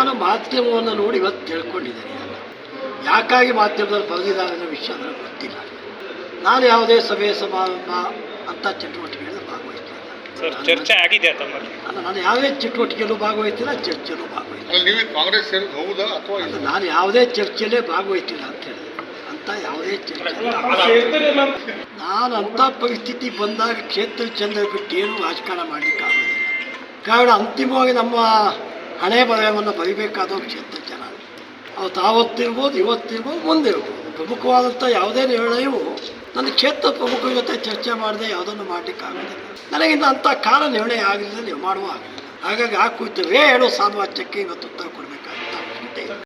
ನಾನು ಮಾಧ್ಯಮವನ್ನು ನೋಡಿ ಇವತ್ತು ತಿಳ್ಕೊಂಡಿದ್ದೇನೆ. ಯಾಕಾಗಿ ಮಾಧ್ಯಮದಲ್ಲಿ ಬರೆದಿದ್ದಾರೆ ಅನ್ನೋ ವಿಷಯ ನನಗೆ ಗೊತ್ತಿಲ್ಲ. ನಾನು ಯಾವುದೇ ಸಭೆ ಸಮಾರಂಭ ಅಂಥ ಚಟುವಟಿಕೆಗಳಲ್ಲಿ ಭಾಗವಹಿಸ್ತಿಲ್ಲ. ಚರ್ಚೆ ಆಗಿದೆ ನಾನು ಯಾವುದೇ ಚಟುವಟಿಕೆಯಲ್ಲೂ ಭಾಗವಹಿಸ್ತಿಲ್ಲ, ಚರ್ಚೆಯಲ್ಲೂ ಭಾಗವಹಿಸ್ತಿಲ್ಲ. ನೀವು ಕಾಂಗ್ರೆಸ್ ಹೌದಾ ಅಥವಾ ನಾನು ಯಾವುದೇ ಚರ್ಚೆಯಲ್ಲೇ ಭಾಗವಹಿಸ್ತಿಲ್ಲ ಅಂತ ಹೇಳಿದೆ. ಅಂತ ಯಾವುದೇ ಚರ್ಚೆ ನಾನು ಅಂಥ ಪರಿಸ್ಥಿತಿ ಬಂದಾಗ ಕ್ಷೇತ್ರ ಚಂದ್ರ ಬಿಟ್ಟು ಏನೂ ರಾಜಕಾರಣ ಮಾಡಲಿಕ್ಕಾಗೋದಿಲ್ಲ. ಕಾರಣ ಅಂತಿಮವಾಗಿ ನಮ್ಮ ಹಣೆ ಬರಹವನ್ನು ಬರಿಬೇಕಾದ ಕ್ಷೇತ್ರ ಜನ. ಅವತ್ತು ಆವತ್ತಿರ್ಬೋದು, ಇವತ್ತಿರ್ಬೋದು, ಮುಂದಿರ್ಬೋದು. ಪ್ರಮುಖವಾದಂಥ ಯಾವುದೇ ನಿರ್ಣಯವು ನನ್ನ ಕ್ಷೇತ್ರ ಪ್ರಮುಖರ ಜೊತೆ ಚರ್ಚೆ ಮಾಡದೆ ಯಾವುದನ್ನು ಮಾಡಲಿಕ್ಕಾಗೋದಿಲ್ಲ. ನನಗಿಂತ ಅಂಥ ಕಾಲ ನಿರ್ಣಯ ಆಗಲಿಲ್ಲ, ನೀವು ಮಾಡುವ ಆಗಲಿಲ್ಲ. ಹಾಗಾಗಿ ಆ ಕುರಿತು ಹೇಳೋ ಸಾಮರ್ಥ್ಯಕ್ಕೆ ಇವತ್ತು ಉತ್ತರ ಕೊಡಬೇಕಾಗುತ್ತೆ.